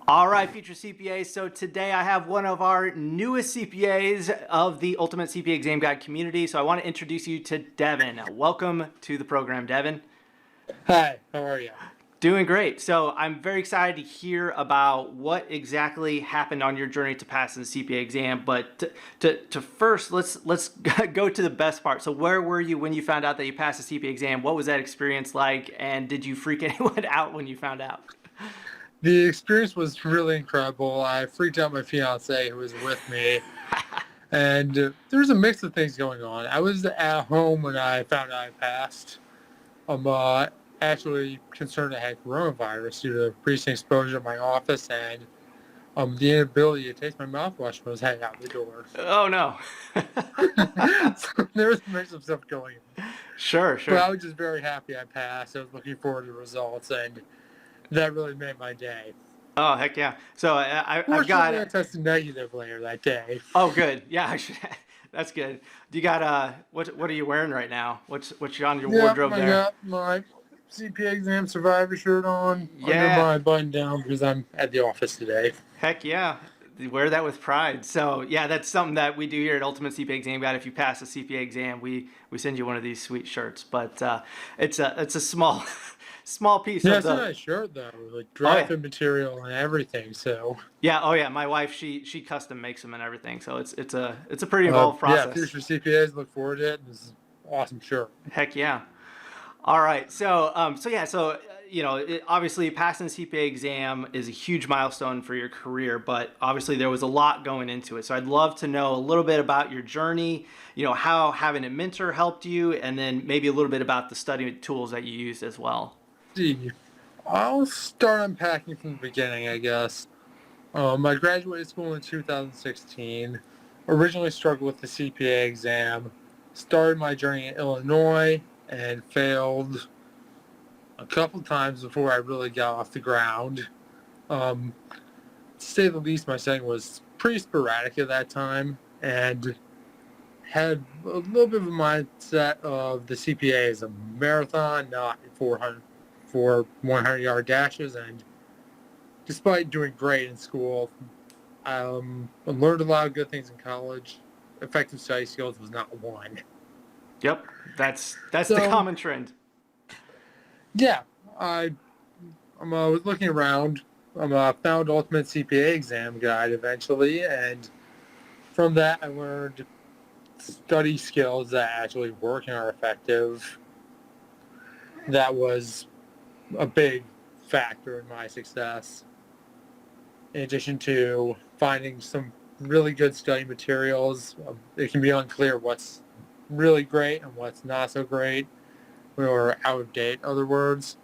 All right, future CPAs. So today I have one of our newest CPAs of the Ultimate CPA Exam Guide community. So I want to introduce you to Devin. Welcome to the program, Devin. Hi, how are you? Doing great. So I'm very excited to hear about what exactly happened on your journey to passing the CPA exam. But to first, let's go to the best part. So where were you when you found out that you passed the CPA exam? What was that experience like? And did you freak anyone out when you found out? The experience was really incredible. I freaked out my fiance who was with me, and there was a mix of things going on. I was at home when I found out I passed. I'm actually concerned I had coronavirus due to recent exposure in my office and the inability to taste my mouthwash when I was heading out the door. Oh no. So there was a mix of stuff going on. Sure, But I sure. was just very happy I passed. I was looking forward to the results, and that really made my day. Oh, heck yeah. So I've Fortunately, I got, tested negative later that day. oh, good. Yeah, that's good. Do you got, what are you wearing right now? What's on your Yep, wardrobe I there? got my CPA exam survivor shirt on under Yeah, my button down because I'm at the office today. heck yeah. Wear that with pride. So yeah, that's something that we do here at Ultimate CPA Exam Guide. If you pass the CPA exam, we send you one of these sweet shirts. But it's a small small piece Yeah, of it's a the. nice shirt though, like Oh dry yeah, fit material and everything. So, yeah. Oh yeah. My wife, she custom makes them and everything. So it's a pretty involved yeah, process. future CPAs look forward to it. This is an awesome shirt. Heck yeah. All right. So yeah. Obviously passing the CPA exam is a huge milestone for your career, but obviously there was a lot going into it. So I'd love to know a little bit about your journey. How having a mentor helped you, and then maybe a little bit about the study tools that you used as well. See, I'll start unpacking from the beginning, I guess. I graduated school in 2016. Originally struggled with the CPA exam. Started my journey in Illinois and failed a couple times before I really got off the ground. Um, to say the least, my setting was pretty sporadic at that time and had a little bit of a mindset of the CPA as a marathon, not 400 for 100-yard dashes. And despite doing great in school, I learned a lot of good things in college. Effective study skills was not one. Yep, that's the So common trend. yeah, I was looking around. Found Ultimate CPA Exam Guide eventually, and from that I learned study skills that actually work and are effective. That was a big factor in my success. In addition to finding some really good study materials, it can be unclear what's really great and what's not so great or out of date, in other words.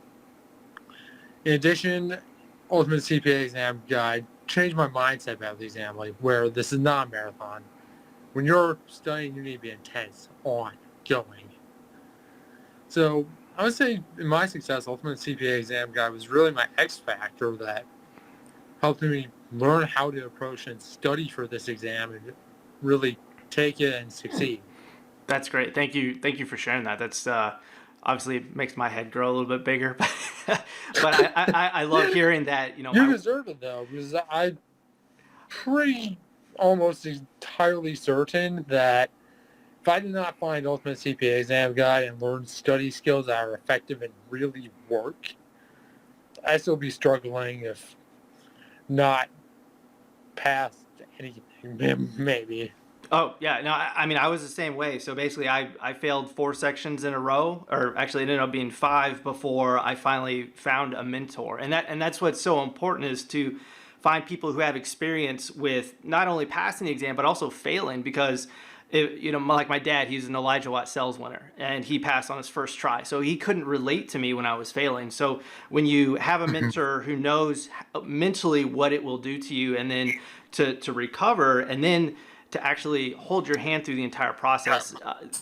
In addition, Ultimate CPA Exam Guide changed my mindset about the exam, like where this is not a marathon. When you're studying, you need to be intense, ongoing. So I would say in my success, Ultimate CPA Exam Guide was really my X factor that helped me learn how to approach and study for this exam and really take it and succeed. That's great. Thank you for sharing that. That's obviously makes my head grow a little bit bigger, but I love hearing that. You deserve it though, because I'm pretty almost entirely certain that if I did not find Ultimate CPA Exam Guide and learn study skills that are effective and really work, I'd still be struggling if not past anything, maybe. Oh yeah, no, I mean I was the same way. So basically, I failed 4 sections in a row, or actually it ended up being 5 before I finally found a mentor. And that's what's so important is to find people who have experience with not only passing the exam but also failing because. Like my dad, he's an Elijah Watt sales winner, and he passed on his first try. So he couldn't relate to me when I was failing. So when you have a mentor who knows mentally what it will do to you, and then to recover, and then to actually hold your hand through the entire process,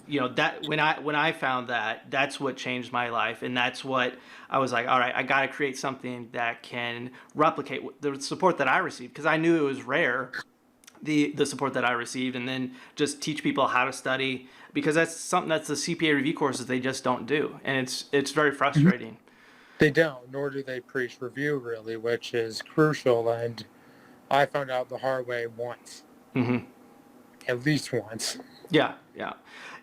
that when I found that, that's what changed my life, and that's what I was like, all right, I got to create something that can replicate the support that I received because I knew it was rare the support that I received, and then just teach people how to study because that's something that's the CPA review courses they just don't do, and it's very frustrating. They don't, nor do they preach review really, which is crucial. And I found out the hard way once, Hmm. at least once. Yeah, yeah,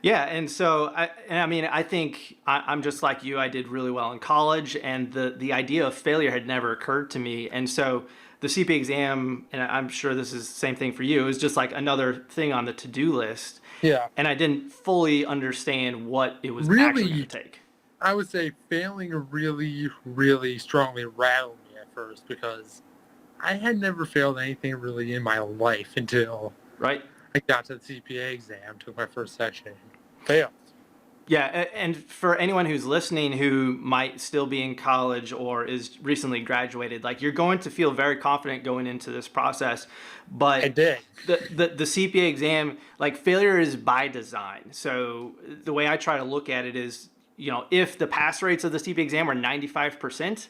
yeah. And so, I mean, I think I'm just like you. I did really well in college, and the idea of failure had never occurred to me. And so, the CPA exam, and I'm sure this is the same thing for you, is just like another thing on the to-do list. Yeah. And I didn't fully understand what it was actually going Really, to take. I would say failing really, really strongly rattled me at first because I had never failed anything really in my life until Right? I got to the CPA exam, took my first section, failed. Yeah, and for anyone who's listening who might still be in college or is recently graduated, like you're going to feel very confident going into this process, I but did. the CPA exam, like failure is by design. So the way I try to look at it is, if the pass rates of the CPA exam are 95%,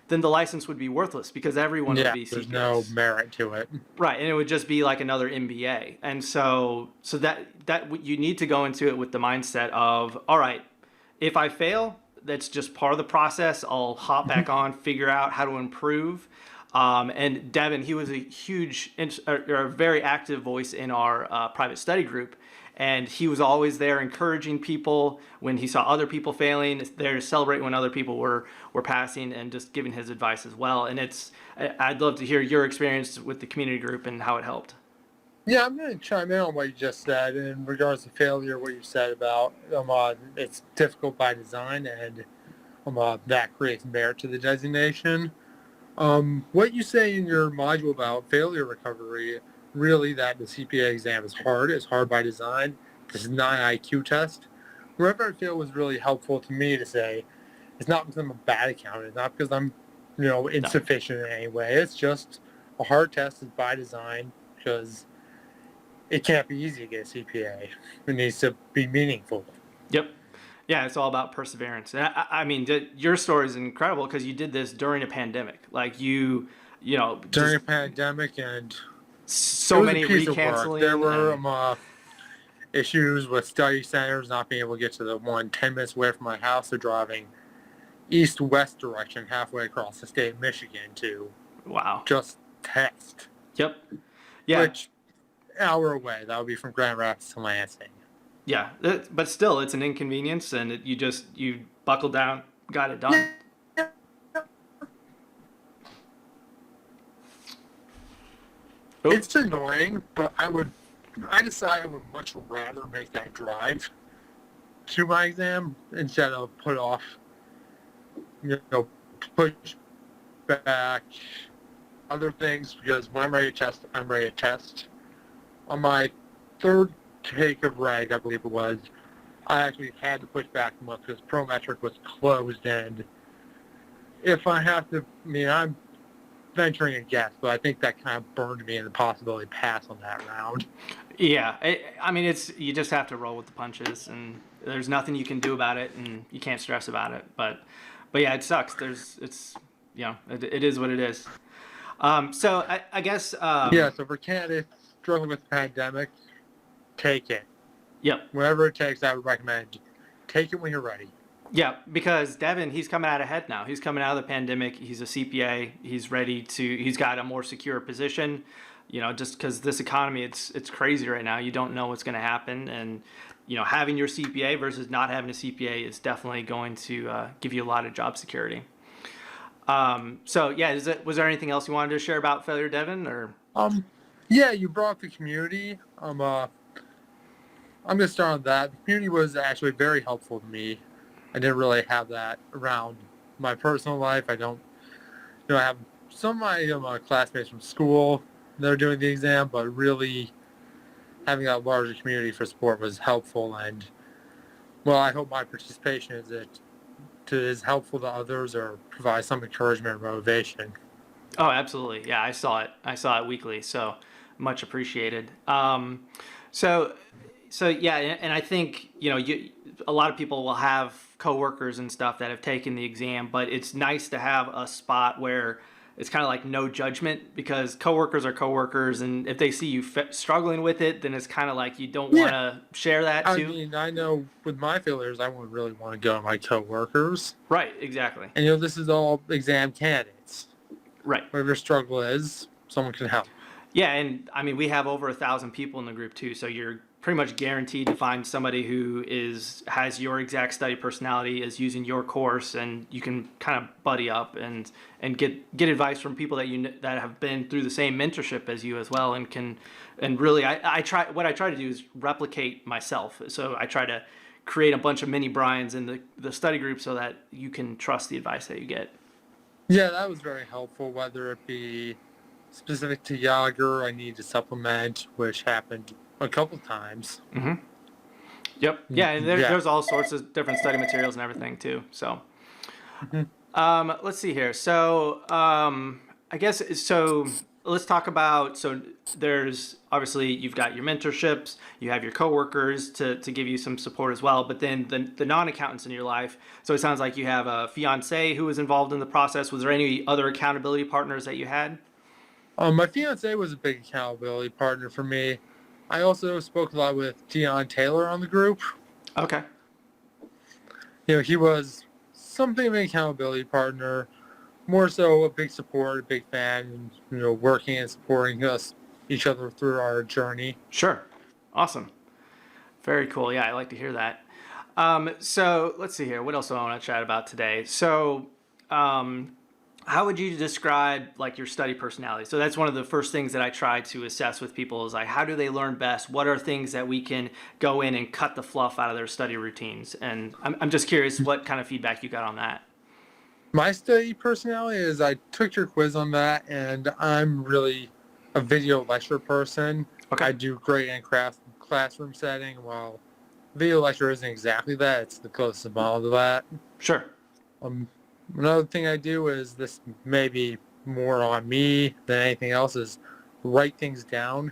then the license would be worthless because everyone would Yeah, be there's no CPAs. merit to it. Right, and it would just be like another MBA. And so that you need to go into it with the mindset of, all right, if I fail, that's just part of the process. I'll hop back on, figure out how to improve. And Devin, he was a huge or a very active voice in our private study group. And he was always there encouraging people when he saw other people failing, there to celebrate when other people were passing and just giving his advice as well. And I'd love to hear your experience with the community group and how it helped. Yeah, I'm going to chime in on what you just said in regards to failure, what you said about it's difficult by design and that creates merit to the designation. What you say in your module about failure recovery, really that the CPA exam is hard. It's hard by design. This is not an IQ test. Wherever I feel was really helpful to me to say, it's not because I'm a bad accountant. It's not because I'm, No. insufficient in any way. It's just a hard test is by design because it can't be easy to get a CPA. It needs to be meaningful. Yep. Yeah, it's all about perseverance. And I mean, your story is incredible because you did this during a pandemic. Like During just a pandemic, and it so was a many piece of work. There recanceling were and issues with study centers not being able to get to the one 10 minutes away from my house. They're driving east-west direction halfway across the state of Michigan to wow. just test, Yep. Yeah. which an hour away. That would be from Grand Rapids to Lansing. Yeah. But still, it's an inconvenience, and you buckled down, got it done. Yeah, Oh, it's annoying, but I decided I would much rather make that drive to my exam instead of put off, push back other things because when I'm ready to test, I'm ready to test. On my third take of reg, I believe it was, I actually had to push back a month because Prometric was closed, and if I have to, I'm venturing a guess, but I think that kind of burned me in the possibility to pass on that round. yeah. I mean, you just have to roll with the punches, and there's nothing you can do about it, and you can't stress about it. But yeah, it sucks. It is what it is. So I guess. Yeah, so for candidates struggling with the pandemic, take it. Yep. Whatever it takes, I would recommend take it when you're ready. Yeah, because Devin, he's coming out ahead now. He's coming out of the pandemic. He's a CPA. He's got a more secure position. Just because this economy, it's crazy right now. You don't know what's going to happen, and having your CPA versus not having a CPA is definitely going to give you a lot of job security. So yeah, was there anything else you wanted to share about failure, Devin, or? Yeah, you brought up the community. I'm gonna start on that. The community was actually very helpful to me. I didn't really have that around my personal life. I don't, I have some of my classmates from school that are doing the exam, but really having that larger community for support was helpful. And well, I hope my participation is helpful to others or provide some encouragement or motivation. Oh, absolutely. Yeah, I saw it. I saw it weekly. So much appreciated. So yeah, and I think a lot of people will have coworkers and stuff that have taken the exam, but it's nice to have a spot where it's kind of like no judgment, because coworkers are coworkers, and if they see you struggling with it, then it's kind of like you don't want Yeah. to share that I too. mean, I know with my failures, I wouldn't really want to go to my coworkers. Right, exactly. And, this is all exam candidates. Right. Whatever your struggle is, someone can help. Yeah, and I mean, we have over 1,000 people in the group too, so you're pretty much guaranteed to find somebody who has your exact study personality, is using your course, and you can kind of buddy up and get advice from people that have been through the same mentorship as you as well, and really I try to do is replicate myself. So I try to create a bunch of mini Brians in the study group so that you can trust the advice that you get. Yeah, that was very helpful, whether it be specific to Yaeger, I need to supplement, which happened a couple times. Mm-hmm. Yep. Yeah, and there's all sorts of different study materials and everything too. So, let's see here. So, I guess so. Let's talk about. So, there's obviously you've got your mentorships, you have your coworkers to give you some support as well. But then the non-accountants in your life. So it sounds like you have a fiance who was involved in the process. Was there any other accountability partners that you had? My fiance was a big accountability partner for me. I also spoke a lot with Dion Taylor on the group. Okay. He was something of an accountability partner, more so a big support, a big fan, and, working and supporting each other through our journey. Sure. Awesome. Very cool. Yeah, I like to hear that. So let's see here. What else do I want to chat about today? So, how would you describe like your study personality? So that's one of the first things that I try to assess with people is like, how do they learn best? What are things that we can go in and cut the fluff out of their study routines? And I'm just curious what kind of feedback you got on that. My study personality is I took your quiz on that, and I'm really a video lecture person. Okay. I do great in classroom setting, while video lecture isn't exactly that. It's the closest model to that. Sure. Another thing I do is, this may be more on me than anything else, is write things down.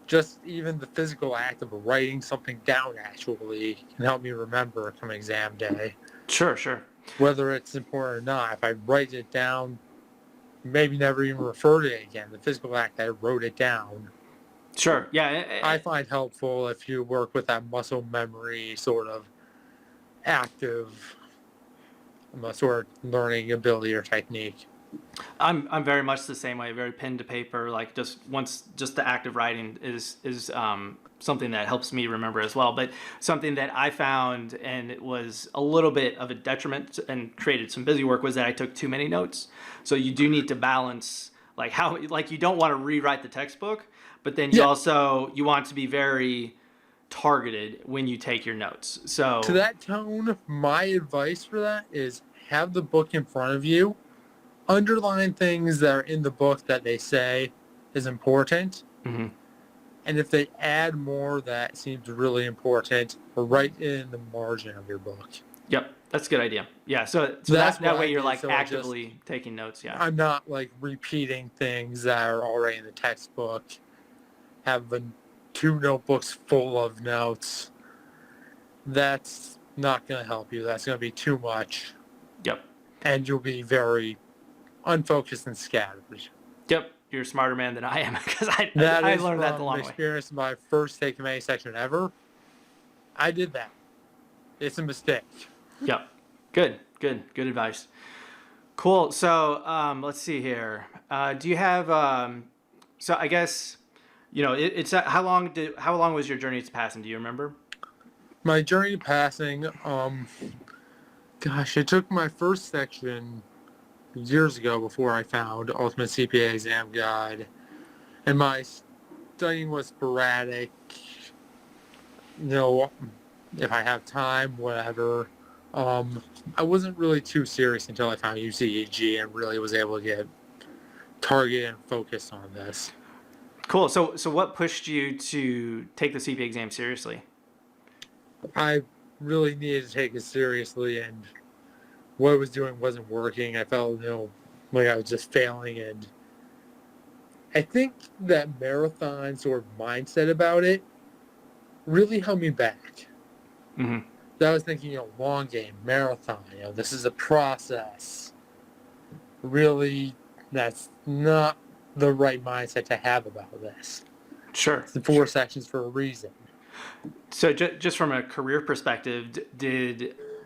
Just even the physical act of writing something down actually can help me remember come exam day. Sure. Whether it's important or not, if I write it down, maybe never even refer to it again. The physical act that I wrote it down. Sure. Yeah. I find helpful if you work with that muscle memory sort of active sort of learning ability or technique. I'm very much the same way. Very pen to paper. Like just the act of writing is something that helps me remember as well. But something that I found, and it was a little bit of a detriment and created some busy work, was that I took too many notes. So you do need to balance like you don't want to rewrite the textbook, but then you also you want to be very targeted when you take your notes. So to that tone, my advice for that is have the book in front of you, underline things that are in the book that they say is important, mm-hmm. and if they add more that seems really important, write it in the margin of your book. Yep, that's a good idea. Yeah, so that way you're like actively taking notes. Yeah, I'm not like repeating things that are already in the textbook. Having 2 notebooks full of notes, that's not going to help you. That's going to be too much. Yep. And you'll be very unfocused and scattered. Yep. You're a smarter man than I am, because I learned that the long way. Experience my first take of any section ever. I did that. It's a mistake. Yep. Good advice. Cool. So let's see here. Do you have so I guess it's how long was your journey to passing? Do you remember? My journey to passing, gosh, it took my first section years ago before I found Ultimate CPA Exam Guide, and my studying was sporadic. If I have time, whatever. I wasn't really too serious until I found U.C.E.G and really was able to get targeted and focused on this. Cool. So what pushed you to take the CPA exam seriously? I really needed to take it seriously, and what I was doing wasn't working. I felt, like I was just failing, and I think that marathon sort of mindset about it really held me back. Mm-hmm. So I was thinking, long game, marathon, this is a process. Really That's not the right mindset to have about this. Sure. It's the 4 sections for a reason. So just from a career perspective,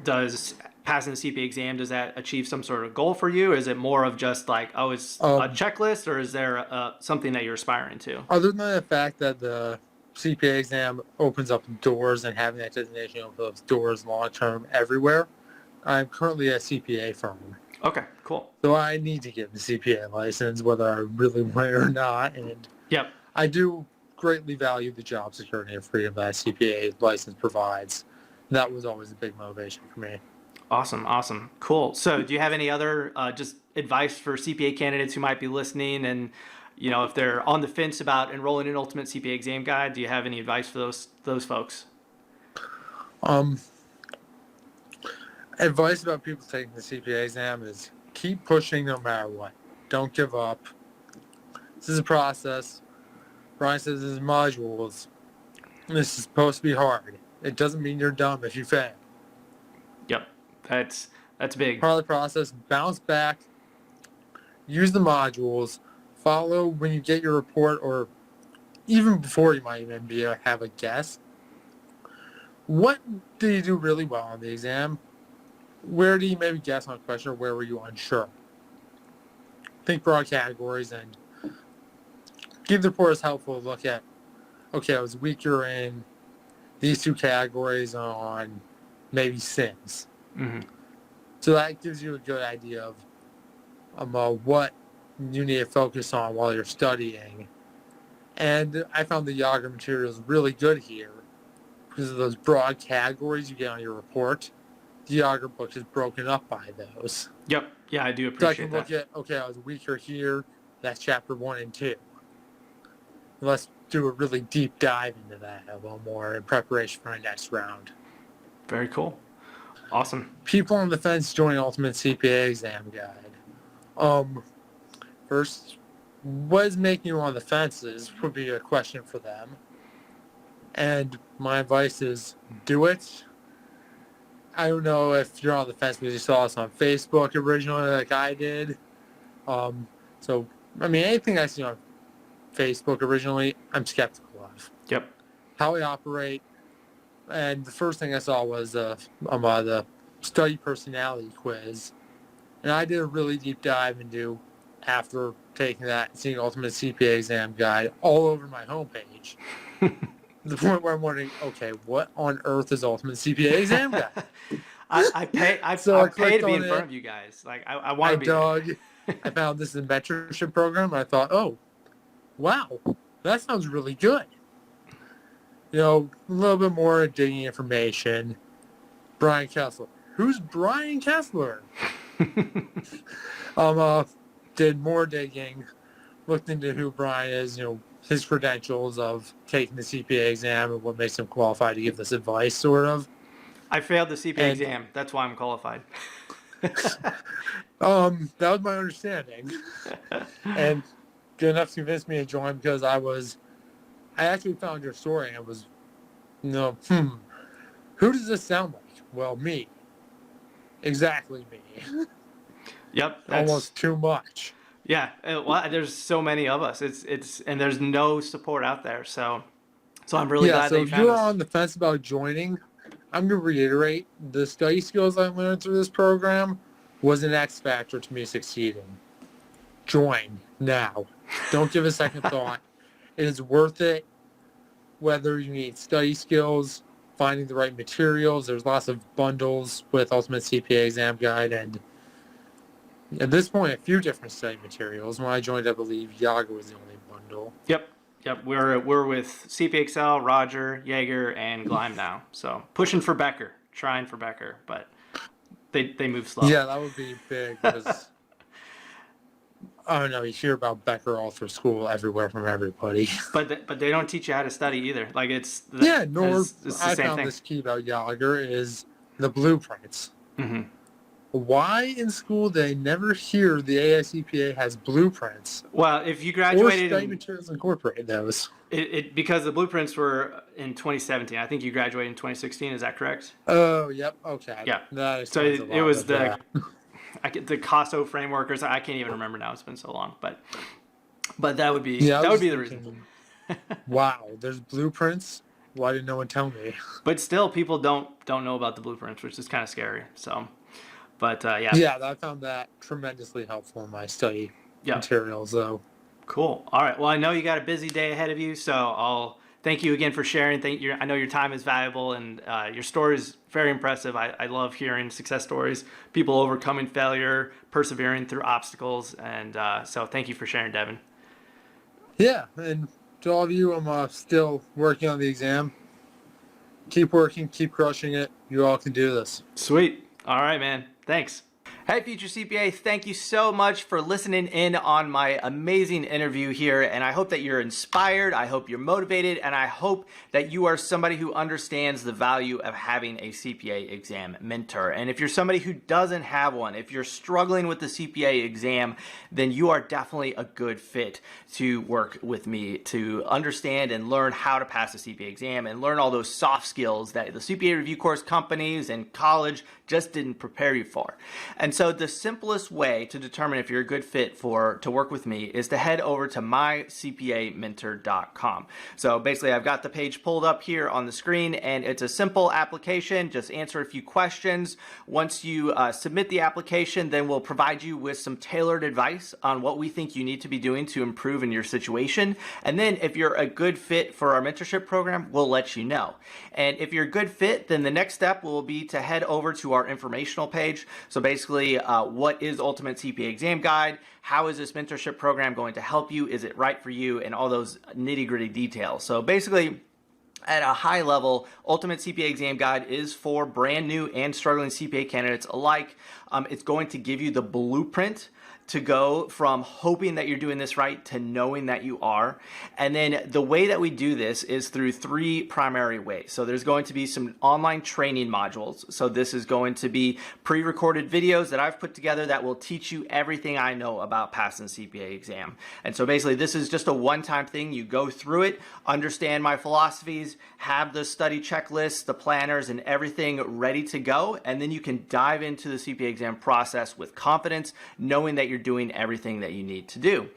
does passing the CPA exam, does that achieve some sort of goal for you? Is it more of just like, oh, it's a checklist, or is there something that you're aspiring to? Other than the fact that the CPA exam opens up doors and having that designation opens up doors long term everywhere, I'm currently a CPA firm. Okay, cool. So I need to get the CPA license, whether I really want it or not. And Yep. I do greatly value the job security and freedom that a CPA license provides. That was always a big motivation for me. Awesome. Cool. So do you have any other just advice for CPA candidates who might be listening, and if they're on the fence about enrolling in Ultimate CPA Exam Guide, do you have any advice for those folks? Advice about people taking the CPA exam is keep pushing no matter what. Don't give up. This is a process. Brian says this is modules. This is supposed to be hard. It doesn't mean you're dumb if you fail. Yep. That's big. Part of the process, bounce back, use the modules, follow when you get your report, or even before you might even have a guess. What did you do really well on the exam? Where do you maybe guess on a question, or where were you unsure? Think broad categories and give the report as helpful to look at, okay, I was weaker in these 2 categories on maybe sins. Mm-hmm. So that gives you a good idea of what you need to focus on while you're studying. And I found the Yaeger materials really good here because of those broad categories you get on your report. The Yaeger book is broken up by those. Yep. Yeah, I do appreciate that. So I can look at, okay, I was weaker here. That's chapter 1 and 2. Let's do a really deep dive into that a little more in preparation for our next round. Very cool. Awesome. People on the fence join Ultimate CPA Exam Guide. First, what is making you on the fences would be a question for them. And my advice is do it. I don't know if you're on the fence because you saw us on Facebook originally like I did. Anything I see on Facebook originally, I'm skeptical of. Yep. How we operate. And the first thing I saw was the study personality quiz. And I did a really deep dive into, after taking that and seeing Ultimate CPA Exam Guide all over my homepage. The point where I'm wondering, okay, what on earth is Ultimate CPA Exam Guide? I pay to be in front of you guys. Like I want to be. I found this is a mentorship program. I thought, oh, wow, that sounds really good. A little bit more digging information. Brian Kessler. Who's Brian Kessler? Did more digging, looked into who Brian is, his credentials of taking the CPA exam and what makes him qualified to give this advice, sort of. I failed the CPA exam. That's why I'm qualified. That was my understanding. And good enough to convince me to join because I actually found your story and it was, who does this sound like? Well, me. Exactly me. Yep. Almost too much. Yeah. Well, there's so many of us. And there's no support out there. So I'm really glad that you found us. So if you're on the fence about joining, I'm going to reiterate, the study skills I learned through this program was an X factor to me succeeding. Join now. Don't give a second thought. It is worth it, whether you need study skills, finding the right materials. There's lots of bundles with Ultimate CPA Exam Guide, and at this point, a few different study materials. When I joined, I believe Yaeger was the only bundle. Yep. We're with CPA Excel, Roger, Yaeger, and Gleim now. So pushing for Becker, trying for Becker, but they move slow. Yeah, that would be big because I don't know. You hear about Becker all through school, everywhere from everybody. But they don't teach you how to study either. Like it's the I same found thing. this key about Yaeger is the blueprints. Mm-hmm. Why in school they never hear the AICPA has blueprints? Well, if you Or graduated, study materials incorporate those. Because the blueprints were in 2017. I think you graduated in 2016. Is that correct? Oh, yep. Okay. Yeah. That So explains a lot it was of that. the COSO framework, or I can't even remember now. It's been so long, but that would be Yeah, I was the thinking, reason. wow, there's blueprints. Why didn't no one tell me? But still, people don't know about the blueprints, which is kind of scary. So, but yeah, Yeah, I found that tremendously helpful in my study yeah, materials, though. cool. All right. Well, I know you got a busy day ahead of you, so I'll thank you again for sharing. I know your time is valuable, and your story is very impressive. I love hearing success stories, people overcoming failure, persevering through obstacles, and so thank you for sharing, Devin. Yeah, and to all of you, I'm still working on the exam. Keep working, keep crushing it. You all can do this. Sweet. All right, man. Thanks. Hey, future CPA, thank you so much for listening in on my amazing interview here. And I hope that you're inspired. I hope you're motivated. And I hope that you are somebody who understands the value of having a CPA exam mentor. And if you're somebody who doesn't have one, if you're struggling with the CPA exam, then you are definitely a good fit to work with me to understand and learn how to pass the CPA exam and learn all those soft skills that the CPA Review Course companies and college just didn't prepare you for. And so the simplest way to determine if you're a good fit to work with me is to head over to mycpamentor.com. So basically I've got the page pulled up here on the screen, and it's a simple application. Just answer a few questions. Once you submit the application, then we'll provide you with some tailored advice on what we think you need to be doing to improve in your situation. And then if you're a good fit for our mentorship program, we'll let you know. And if you're a good fit, then the next step will be to head over to our informational page. So basically, what is Ultimate CPA Exam Guide? How is this mentorship program going to help you? Is it right for you? And all those nitty-gritty details. So basically, at a high level, Ultimate CPA Exam Guide is for brand new and struggling CPA candidates alike. It's going to give you the blueprint to go from hoping that you're doing this right to knowing that you are. And then the way that we do this is through three primary ways. So there's going to be some online training modules. So this is going to be pre-recorded videos that I've put together that will teach you everything I know about passing the CPA exam. And so basically this is just a one-time thing. You go through it, understand my philosophies, have the study checklists, the planners, and everything ready to go. And then you can dive into the CPA exam process with confidence, knowing that you're doing everything that you need to do.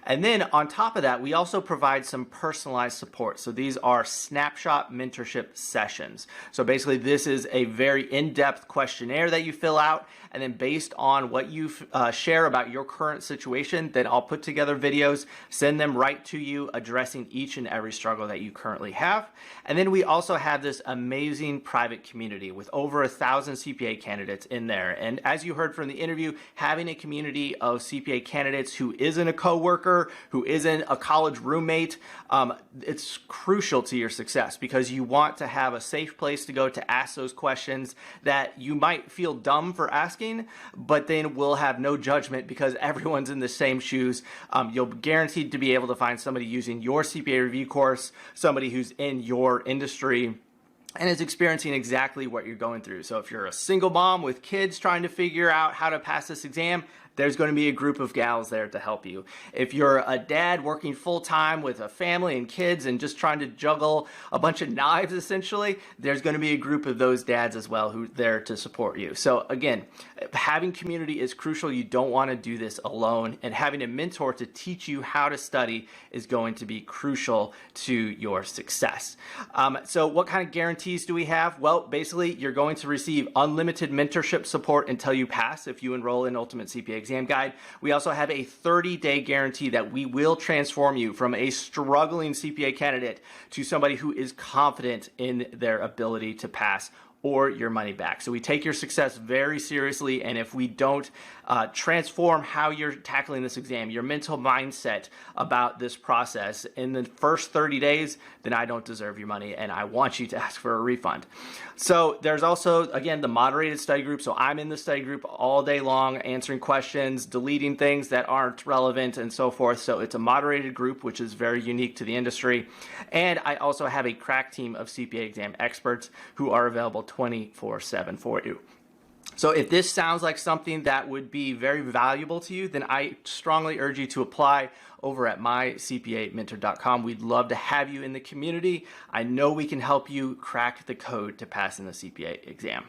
And then on top of that, we also provide some personalized support. So these are snapshot mentorship sessions. So basically this is a very in-depth questionnaire that you fill out, and then based on what you share about your current situation, then I'll put together videos, send them right to you, addressing each and every struggle that you currently have. And then we also have this amazing private community with over 1,000 CPA candidates in there. And as you heard from the interview, having a community of CPA candidates who isn't a coworker, who isn't a college roommate, it's crucial to your success, because you want to have a safe place to go to ask those questions that you might feel dumb for asking, but then we'll have no judgment because everyone's in the same shoes. You'll be guaranteed to be able to find somebody using your CPA review course, somebody who's in your industry and is experiencing exactly what you're going through. So if you're a single mom with kids trying to figure out how to pass this exam, there's going to be a group of gals there to help you. If you're a dad working full-time with a family and kids and just trying to juggle a bunch of knives, essentially, there's going to be a group of those dads as well who are there to support you. So again, having community is crucial. You don't want to do this alone, and having a mentor to teach you how to study is going to be crucial to your success. So what kind of guarantees do we have? Well, basically, you're going to receive unlimited mentorship support until you pass if you enroll in Ultimate CPA Exam Guide. We also have a 30-day guarantee that we will transform you from a struggling CPA candidate to somebody who is confident in their ability to pass, or your money back. So we take your success very seriously, and if we don't transform how you're tackling this exam, your mental mindset about this process in the first 30 days, then I don't deserve your money and I want you to ask for a refund. So there's also, again, the moderated study group. So I'm in the study group all day long, answering questions, deleting things that aren't relevant, and so forth. So it's a moderated group, which is very unique to the industry. And I also have a crack team of CPA exam experts who are available 24/7 for you. So if this sounds like something that would be very valuable to you, then I strongly urge you to apply over at mycpamentor.com. We'd love to have you in the community. I know we can help you crack the code to passing the CPA exam.